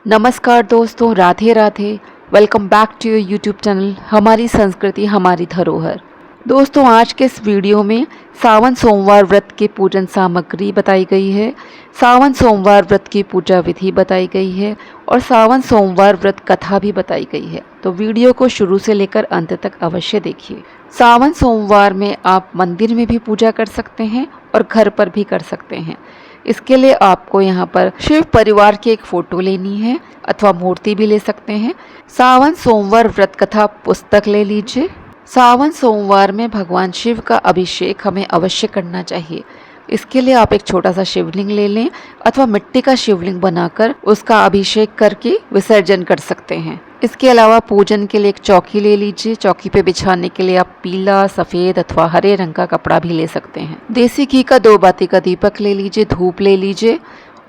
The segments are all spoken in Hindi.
नमस्कार दोस्तों, Radhe Radhe. Welcome back to your YouTube channel हमारी संस्कृति हमारी धरोहर। दोस्तों, आज के इस वीडियो में सावन सोमवार व्रत की पूजन सामग्री बताई गई है, सावन सोमवार व्रत की पूजा विधि बताई गई है और सावन सोमवार व्रत कथा भी बताई गई है। तो वीडियो को शुरू से लेकर अंत तक अवश्य देखिए। सावन सोमवार में आप मंदिर में भी पूजा कर सकते हैं और घर पर भी कर सकते हैं। इसके लिए आपको यहाँ पर शिव परिवार की एक फ़ोटो लेनी है अथवा मूर्ति भी ले सकते हैं। सावन सोमवार व्रत कथा पुस्तक ले लीजिए। सावन सोमवार में भगवान शिव का अभिषेक हमें अवश्य करना चाहिए। इसके लिए आप एक छोटा सा शिवलिंग ले लें अथवा मिट्टी का शिवलिंग बनाकर उसका अभिषेक करके विसर्जन कर सकते हैं। इसके अलावा पूजन के लिए एक चौकी ले लीजिए। चौकी पे बिछाने के लिए आप पीला, सफ़ेद अथवा हरे रंग का कपड़ा भी ले सकते हैं। देसी घी का 2 बाती का दीपक ले लीजिए, धूप ले लीजिए।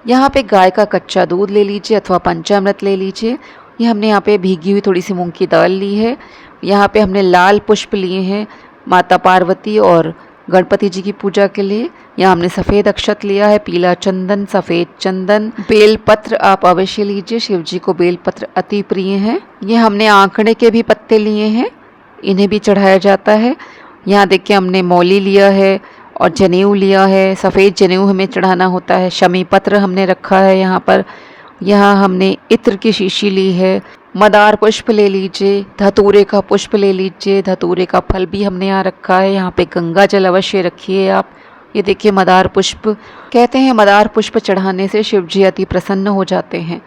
यहाँ पे गाय का कच्चा दूध ले लीजिए अथवा पंचामृत ले लीजिए। ये हमने यहाँ पे भीगी हुई थोड़ी सी मूंग की दाल ली है। यहाँ पे हमने लाल पुष्प लिए हैं माता पार्वती और गणपति जी की पूजा के लिए। यहाँ हमने सफ़ेद अक्षत लिया है, पीला चंदन, सफ़ेद चंदन, बेलपत्र आप अवश्य लीजिए। शिव जी को बेलपत्र अति प्रिय हैं। ये हमने आंकड़े के भी पत्ते लिए हैं, इन्हें भी चढ़ाया जाता है। यहाँ देखिए हमने मौली लिया है और जनेऊ लिया है। सफ़ेद जनेऊ हमें चढ़ाना होता है। शमी पत्र हमने रखा है यहाँ पर। यहाँ हमने इत्र की शीशी ली है। मदार पुष्प ले लीजिए, धतूरे का पुष्प ले लीजिए, धतूरे का फल भी हमने यहाँ रखा है। यहाँ पे गंगा जल अवश्य रखिए आप। ये देखिए मदार पुष्प, कहते हैं मदार पुष्प चढ़ाने से शिव जी अति प्रसन्न हो जाते हैं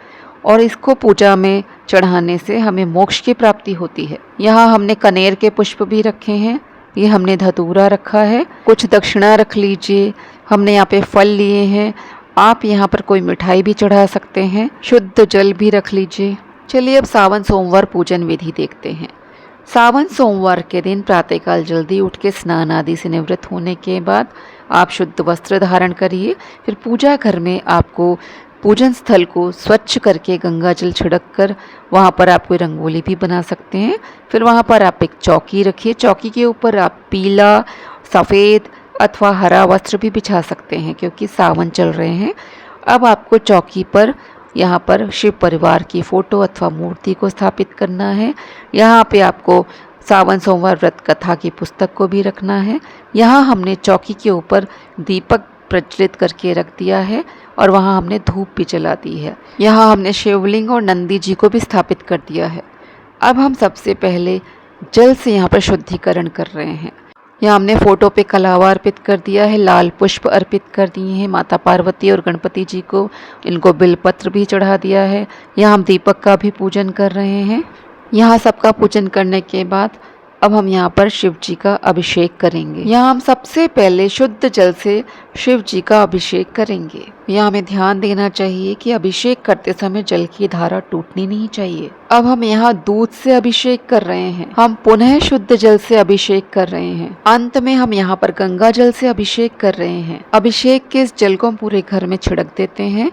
और इसको पूजा में चढ़ाने से हमें मोक्ष की प्राप्ति होती है। यहाँ हमने कनेर के पुष्प भी रखे हैं। ये हमने धतूरा रखा है। कुछ दक्षिणा रख लीजिए। हमने यहाँ पे फल लिए हैं। आप यहाँ पर कोई मिठाई भी चढ़ा सकते हैं। शुद्ध जल भी रख लीजिए। चलिए अब सावन सोमवार पूजन विधि देखते हैं। सावन सोमवार के दिन प्रातःकाल जल्दी उठ के स्नान आदि से निवृत्त होने के बाद आप शुद्ध वस्त्र धारण करिए। फिर पूजा घर में आपको पूजन स्थल को स्वच्छ करके गंगा जल छिड़क कर वहाँ पर आप कोई रंगोली भी बना सकते हैं। फिर वहाँ पर आप एक चौकी रखिए। चौकी के ऊपर आप पीला, सफ़ेद अथवा हरा वस्त्र भी बिछा सकते हैं क्योंकि सावन चल रहे हैं। अब आपको चौकी पर यहाँ पर शिव परिवार की फ़ोटो अथवा मूर्ति को स्थापित करना है। यहाँ पे आपको सावन सोमवार व्रत कथा की पुस्तक को भी रखना है। यहाँ हमने चौकी के ऊपर दीपक प्रज्वलित करके रख दिया है और वहाँ हमने धूप भी जला दी है। यहाँ हमने शिवलिंग और नंदी जी को भी स्थापित कर दिया है। अब हम सबसे पहले जल से यहाँ पर शुद्धिकरण कर रहे हैं। यहाँ हमने फ़ोटो पे कलावा अर्पित कर दिया है, लाल पुष्प अर्पित कर दिए हैं माता पार्वती और गणपति जी को। इनको बिलपत्र भी चढ़ा दिया है। यहाँ हम दीपक का भी पूजन कर रहे हैं। यहाँ सबका पूजन करने के बाद अब हम यहाँ पर शिव जी का अभिषेक करेंगे। यहाँ हम सबसे पहले शुद्ध जल से शिव जी का अभिषेक करेंगे। यहाँ हमें ध्यान देना चाहिए कि अभिषेक करते समय जल की धारा टूटनी नहीं चाहिए। अब हम यहाँ दूध से अभिषेक कर रहे हैं। हम पुनः शुद्ध जल से अभिषेक कर रहे हैं। अंत में हम यहाँ पर गंगा जल से अभिषेक कर रहे हैं। अभिषेक के इस जल को हम पूरे घर में छिड़क देते हैं।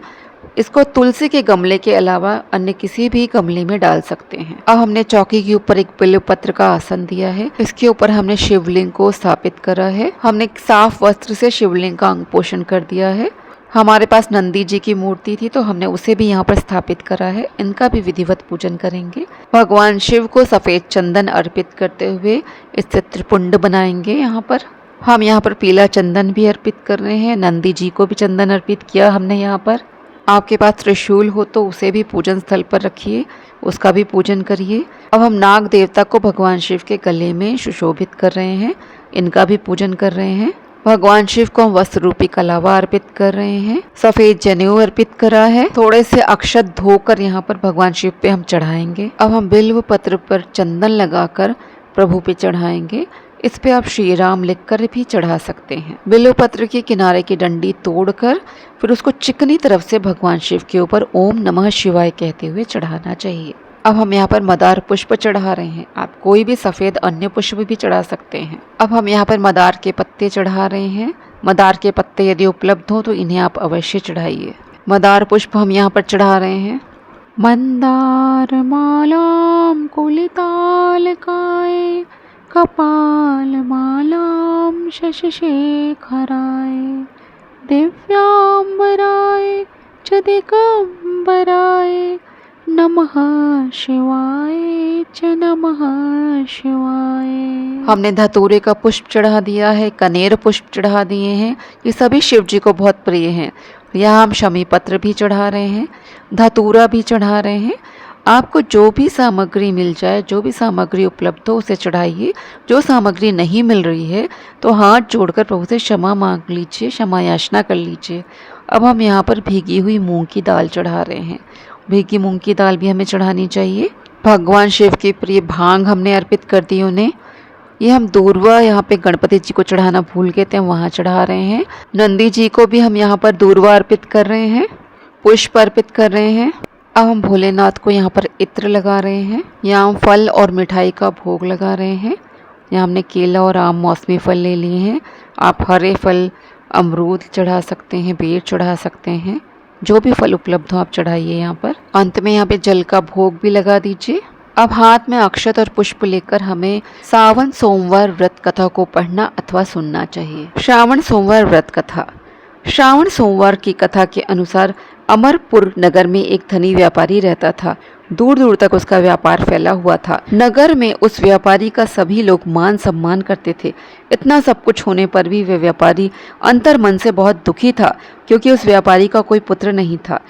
इसको तुलसी के गमले के अलावा अन्य किसी भी गमले में डाल सकते हैं। अब हमने चौकी के ऊपर एक बिल्वपत्र का आसन दिया है। इसके ऊपर हमने शिवलिंग को स्थापित करा है। हमने एक साफ वस्त्र से शिवलिंग का अंग पोषण कर दिया है। हमारे पास नंदी जी की मूर्ति थी तो हमने उसे भी यहाँ पर स्थापित करा है। इनका भी विधिवत पूजन करेंगे। भगवान शिव को सफ़ेद चंदन अर्पित करते हुए इससे त्रिपुंड बनाएंगे। यहाँ पर हम यहाँ पर पीला चंदन भी अर्पित कर रहे हैं। नंदी जी को भी चंदन अर्पित किया हमने यहाँ पर। आपके पास त्रिशूल हो तो उसे भी पूजन स्थल पर रखिए, उसका भी पूजन करिए। अब हम नाग देवता को भगवान शिव के गले में सुशोभित कर रहे हैं। इनका भी पूजन कर रहे हैं। भगवान शिव को हम वस्त्र रूपी कलावा अर्पित कर रहे हैं। सफ़ेद जनेऊ अर्पित करा है। थोड़े से अक्षत धोकर यहाँ पर भगवान शिव पे हम चढ़ाएंगे। अब हम बिल्व पत्र पर चंदन लगाकर प्रभु पे चढ़ाएंगे। इस पे आप श्री राम लिखकर भी चढ़ा सकते हैं। बिल्व पत्र के किनारे की डंडी तोड़कर फिर उसको चिकनी तरफ से भगवान शिव के ऊपर ओम नमः शिवाय कहते हुए चढ़ाना चाहिए। अब हम यहाँ पर मदार पुष्प चढ़ा रहे हैं। आप कोई भी सफ़ेद अन्य पुष्प भी चढ़ा सकते हैं। अब हम यहाँ पर मदार के पत्ते चढ़ा रहे हैं। मदार के पत्ते यदि उपलब्ध हो तो इन्हें आप अवश्य चढ़ाइए। मदार पुष्प हम यहाँ पर चढ़ा रहे हैं। मंदार मालाम कुलितालकाय कपाल मालाम शशशेखराय दिव्यांबराय च दिगंबराय नमः शिवाय च नमः शिवाय। हमने धतूरे का पुष्प चढ़ा दिया है, कनेर पुष्प चढ़ा दिए हैं, ये सभी शिव जी को बहुत प्रिय हैं। यहाँ हम शमी पत्र भी चढ़ा रहे हैं, धतूरा भी चढ़ा रहे हैं। आपको जो भी सामग्री मिल जाए, जो भी सामग्री उपलब्ध हो उसे चढ़ाइए। जो सामग्री नहीं मिल रही है तो हाथ जोड़कर प्रभु से क्षमा मांग लीजिए, क्षमा याचना कर लीजिए। अब हम यहाँ पर भीगी हुई मूंग की दाल चढ़ा रहे हैं। भीगी मूंग की दाल भी हमें चढ़ानी चाहिए। भगवान शिव के प्रिय भांग हमने अर्पित कर दी उन्हें। ये हम दूर्वा यहाँ पे गणपति जी को चढ़ाना भूल गए थे, हम वहाँ चढ़ा रहे हैं। नंदी जी को भी हम यहाँ पर दूर्वा अर्पित कर रहे हैं, पुष्प अर्पित कर रहे हैं। अब हम भोलेनाथ को यहाँ पर इत्र लगा रहे हैं। यहाँ हम फल और मिठाई का भोग लगा रहे हैं। यहाँ हमने केला और आम मौसमी फल ले लिए हैं। आप हरे फल, अमरूद चढ़ा सकते हैं, बेर चढ़ा सकते हैं, जो भी फल उपलब्ध हो आप चढ़ाइए यहाँ पर। अंत में यहाँ पे जल का भोग भी लगा दीजिए। अब हाथ में अक्षत और पुष्प लेकर हमें सावन सोमवार व्रत कथा को पढ़ना अथवा सुनना चाहिए। श्रावण सोमवार व्रत कथा। श्रावण सोमवार की कथा के अनुसार अमरपुर नगर में एक धनी व्यापारी रहता था। दूर दूर तक उसका व्यापार फैला हुआ था। नगर में उस व्यापारी का सभी लोग मान सम्मान करते थे। इतना सब कुछ होने पर भी वह व्यापारी अंतर मन से बहुत दुखी था, क्योंकि उस व्यापारी का कोई पुत्र नहीं था।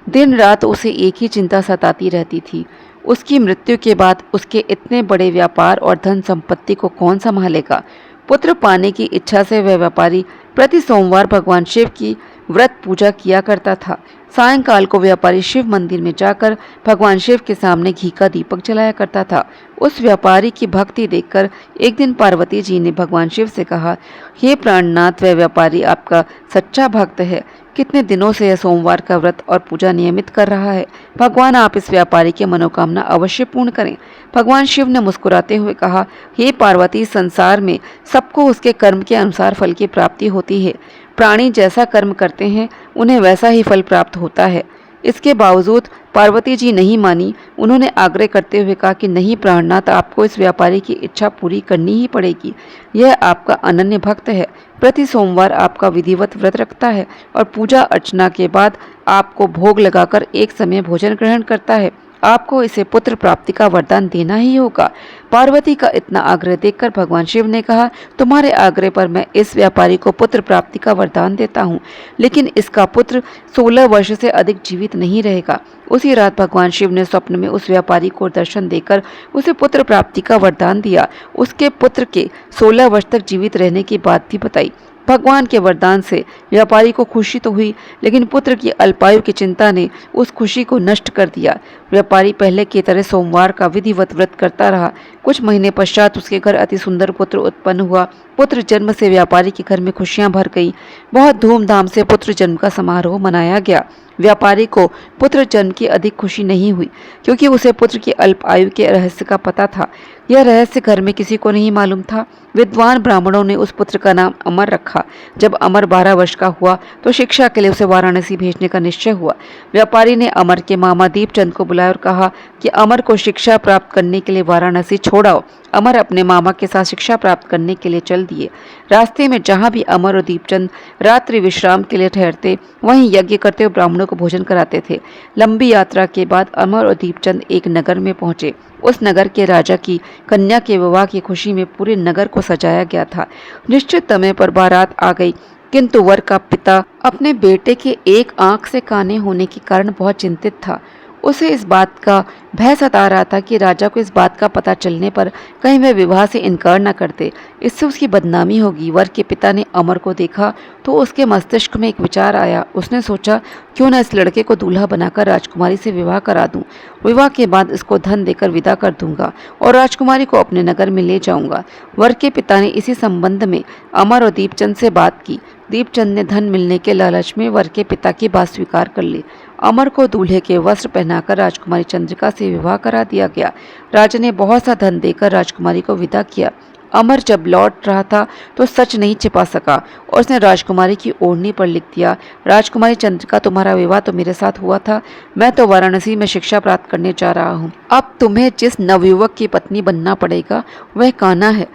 दिन रात उसे एक ही चिंता सताती रहती थी, उसकी मृत्यु के बाद उसके इतने बड़े व्यापार और धन संपत्ति को कौन संभालेगा। पुत्र पाने की इच्छा से वह व्यापारी प्रति सोमवार भगवान शिव की व्रत पूजा किया करता था। सायंकाल को व्यापारी शिव मंदिर में जाकर भगवान शिव के सामने घी का दीपक जलाया करता था। उस व्यापारी की भक्ति देखकर एक दिन पार्वती जी ने भगवान शिव से कहा, हे प्राणनाथ, वह व्यापारी आपका सच्चा भक्त है। कितने दिनों से यह सोमवार का व्रत और पूजा नियमित कर रहा है। भगवान आप इस व्यापारी की मनोकामना अवश्य पूर्ण करें। भगवान शिव ने मुस्कुराते हुए कहा, हे पार्वती, संसार में सबको उसके कर्म के अनुसार फल की प्राप्ति होती है। प्राणी जैसा कर्म करते हैं उन्हें वैसा ही फल प्राप्त होता है। इसके बावजूद पार्वती जी नहीं मानी। उन्होंने आग्रह करते हुए कहा कि नहीं प्राणनाथ, आपको इस व्यापारी की इच्छा पूरी करनी ही पड़ेगी। यह आपका अनन्य भक्त है, प्रति सोमवार आपका विधिवत व्रत रखता है और पूजा अर्चना के बाद आपको भोग लगाकर एक समय भोजन ग्रहण करता है। आपको इसे पुत्र प्राप्ति का वरदान देना ही होगा। पार्वती का इतना आग्रह देखकर भगवान शिव ने कहा, तुम्हारे आग्रह पर मैं इस व्यापारी को पुत्र प्राप्ति का वरदान देता हूँ, लेकिन इसका पुत्र 16 वर्ष से अधिक जीवित नहीं रहेगा। उसी रात भगवान शिव ने स्वप्न में उस व्यापारी को दर्शन देकर उसे पुत्र प्राप्ति का वरदान दिया। उसके पुत्र के 16 वर्ष तक जीवित रहने की बात भी बताई। भगवान के वरदान से व्यापारी को खुशी तो हुई, लेकिन पुत्र की अल्पायु की चिंता ने उस खुशी को नष्ट कर दिया। व्यापारी पहले की तरह सोमवार का विधिवत व्रत करता रहा। कुछ महीने पश्चात उसके घर अति सुंदर पुत्र उत्पन्न हुआ। पुत्र जन्म से व्यापारी के घर में खुशियां भर गई। बहुत धूमधाम से पुत्र जन्म का समारोह मनाया गया। व्यापारी को पुत्र जन्म की अधिक खुशी नहीं हुई, क्योंकि उसे पुत्र की अल्प आयु के रहस्य का पता था। यह रहस्य घर में किसी को नहीं मालूम था। विद्वान ब्राह्मणों ने उस पुत्र का नाम अमर रखा। जब अमर 12 वर्ष का हुआ तो शिक्षा के लिए उसे वाराणसी भेजने का निश्चय हुआ। व्यापारी ने अमर के मामा दीपचंद को बुलाया और कहा कि अमर को शिक्षा प्राप्त करने के लिए वाराणसी छोड़ आओ। अमर अपने मामा के साथ शिक्षा प्राप्त करने के लिए चल दिए। रास्ते में जहाँ भी अमर और दीपचंद रात्रि विश्राम के लिए ठहरते, वहीं यज्ञ करते हुए ब्राह्मणों को भोजन कराते थे। लंबी यात्रा के बाद अमर और दीपचंद एक नगर में पहुंचे। उस नगर के राजा की कन्या के विवाह की खुशी में पूरे नगर को सजाया गया था। निश्चित समय पर बारात आ गई, किंतु वर का पिता अपने बेटे के एक आंख से काने होने के कारण बहुत चिंतित था। उसे इस बात का भय सता रहा था कि राजा को इस बात का पता चलने पर कहीं वह विवाह से इनकार न करते, इससे उसकी बदनामी होगी। वर के पिता ने अमर को देखा तो उसके मस्तिष्क में एक विचार आया। उसने सोचा, क्यों न इस लड़के को दूल्हा बनाकर राजकुमारी से विवाह करा दूं। विवाह के बाद इसको धन देकर विदा कर दूंगा और राजकुमारी को अपने नगर में ले जाऊंगा। वर के पिता ने इसी संबंध में अमर और दीपचंद से बात की। दीपचंद ने धन मिलने के लालच में वर के पिता की बात स्वीकार कर ली। अमर को दूल्हे के वस्त्र पहनाकर राजकुमारी चंद्रिका से विवाह करा दिया गया। राजा ने बहुत सा धन देकर राजकुमारी को विदा किया। अमर जब लौट रहा था तो सच नहीं छिपा सका और उसने राजकुमारी की ओढ़नी पर लिख दिया, राजकुमारी चंद्रिका, तुम्हारा विवाह तो मेरे साथ हुआ था। मैं तो वाराणसी में शिक्षा प्राप्त करने जा रहा हूँ। अब तुम्हें जिस नवयुवक की पत्नी बनना पड़ेगा वह कान्हा है।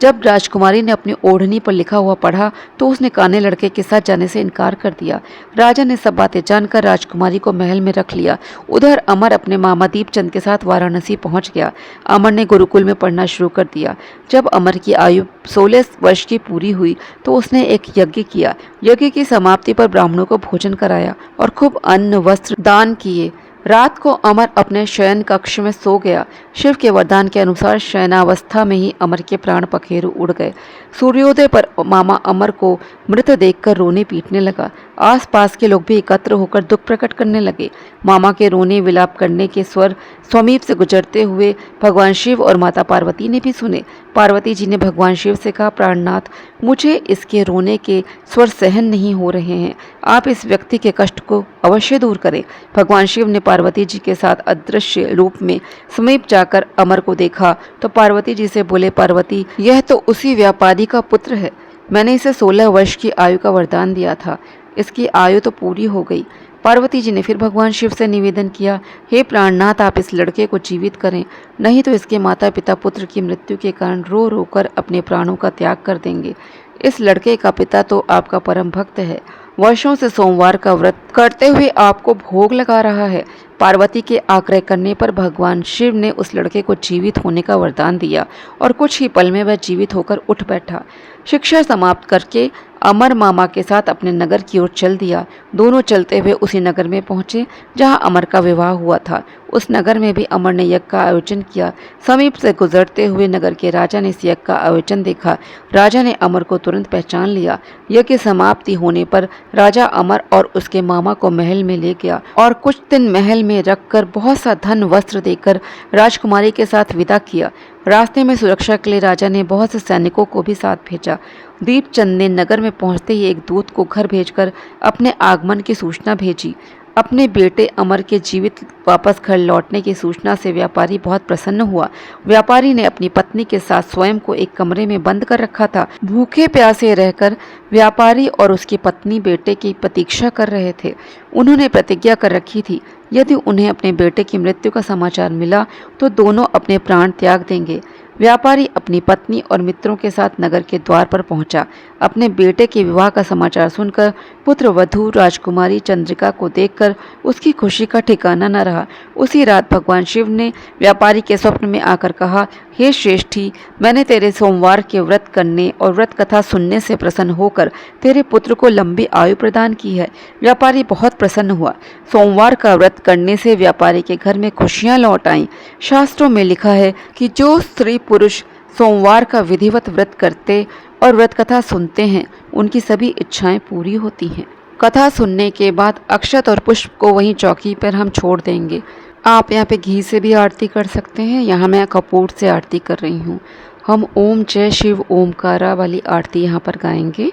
जब राजकुमारी ने अपनी ओढ़नी पर लिखा हुआ पढ़ा तो उसने काने लड़के के साथ जाने से इनकार कर दिया। राजा ने सब बातें जानकर राजकुमारी को महल में रख लिया। उधर अमर अपने मामा दीपचंद के साथ वाराणसी पहुंच गया। अमर ने गुरुकुल में पढ़ना शुरू कर दिया। जब अमर की आयु 16 वर्ष की पूरी हुई तो उसने एक यज्ञ किया। यज्ञ की समाप्ति पर ब्राह्मणों को भोजन कराया और खूब अन्न वस्त्र दान किए। रात को अमर अपने शयन कक्ष में सो गया। शिव के वरदान के अनुसार शयनावस्था में ही अमर के प्राण पखेरु उड़ गए। सूर्योदय पर मामा अमर को मृत देखकर रोने पीटने लगा। आसपास के लोग भी एकत्र होकर दुख प्रकट करने लगे। मामा के रोने विलाप करने के स्वर समीप से गुजरते हुए भगवान शिव और माता पार्वती ने भी सुने। पार्वती जी ने भगवान शिव से कहा, प्राणनाथ, मुझे इसके रोने के स्वर सहन नहीं हो रहे हैं, आप इस व्यक्ति के कष्ट को अवश्य दूर करें। भगवान शिव ने पार्वती जी के साथ अदृश्य रूप में समीप जाकर अमर को देखा तो पार्वती जी से बोले, पार्वती, यह तो उसी व्यापारी का पुत्र है। मैंने इसे 16 वर्ष की आयु का वरदान दिया था, इसकी आयु तो पूरी हो गई। पार्वती जी ने फिर भगवान शिव से निवेदन किया, हे प्राणनाथ, आप इस लड़के को जीवित करें, नहीं तो इसके माता पिता पुत्र की मृत्यु के कारण रो रो कर अपने प्राणों का त्याग कर देंगे। इस लड़के का पिता तो आपका परम भक्त है, वर्षों से सोमवार का व्रत करते हुए आपको भोग लगा रहा है। पार्वती के आग्रह करने पर भगवान शिव ने उस लड़के को जीवित होने का वरदान दिया और कुछ ही पल में वह जीवित होकर उठ बैठा। शिक्षा समाप्त करके अमर मामा के साथ अपने नगर की ओर चल दिया। दोनों चलते हुए उसी नगर में पहुंचे जहां अमर का विवाह हुआ था। उस नगर में भी अमर ने यज्ञ का आयोजन किया। समीप से गुजरते हुए नगर के राजा ने इस यज्ञ का आयोजन देखा। राजा ने अमर को तुरंत पहचान लिया। यज्ञ की समाप्ति होने पर राजा अमर और उसके मामा को महल में ले गया और कुछ दिन महल में रखकर बहुत सा धन वस्त्र देकर राजकुमारी के साथ विदा किया। रास्ते में सुरक्षा के लिए राजा ने बहुत से सैनिकों को भी साथ भेजा। दीपचंद ने नगर में पहुंचते ही एक दूत को घर भेजकर अपने आगमन की सूचना भेजी। अपने बेटे अमर के जीवित वापस घर लौटने की सूचना से व्यापारी बहुत प्रसन्न हुआ। व्यापारी ने अपनी पत्नी के साथ स्वयं को एक कमरे में बंद कर रखा था। भूखे प्यासे रहकर व्यापारी और उसकी पत्नी बेटे की प्रतीक्षा कर रहे थे। उन्होंने प्रतिज्ञा कर रखी थी, यदि उन्हें अपने बेटे की मृत्यु का समाचार मिला तो दोनों अपने प्राण त्याग देंगे। व्यापारी अपनी पत्नी और मित्रों के साथ नगर के द्वार पर पहुंचा। अपने बेटे के विवाह का समाचार सुनकर पुत्र वधू राजकुमारी चंद्रिका को देखकर उसकी खुशी का ठिकाना न रहा। उसी रात भगवान शिव ने व्यापारी के स्वप्न में आकर कहा, हे श्रेष्ठी, मैंने तेरे सोमवार के व्रत करने और व्रत कथा सुनने से प्रसन्न होकर तेरे पुत्र को लंबी आयु प्रदान की है। व्यापारी बहुत प्रसन्न हुआ। सोमवार का व्रत करने से व्यापारी के घर में खुशियां लौट आईं। शास्त्रों में लिखा है कि जो स्त्री पुरुष सोमवार का विधिवत व्रत करते और व्रत कथा सुनते हैं, उनकी सभी इच्छाएं पूरी होती हैं। कथा सुनने के बाद अक्षत और पुष्प को वहीं चौकी पर हम छोड़ देंगे। आप यहाँ पे घी से भी आरती कर सकते हैं। यहाँ मैं कपूर से आरती कर रही हूँ। हम ओम जय शिव ओमकारा वाली आरती यहाँ पर गाएंगे।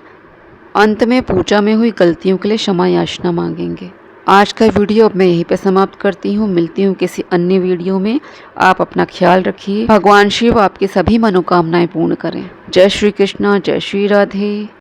अंत में पूजा में हुई गलतियों के लिए क्षमा याचना मांगेंगे। आज का वीडियो अब मैं यहीं पे समाप्त करती हूँ। मिलती हूँ किसी अन्य वीडियो में। आप अपना ख्याल रखिए। भगवान शिव आपकी सभी मनोकामनाएं पूर्ण करें। जय श्री कृष्णा, जय श्री राधे।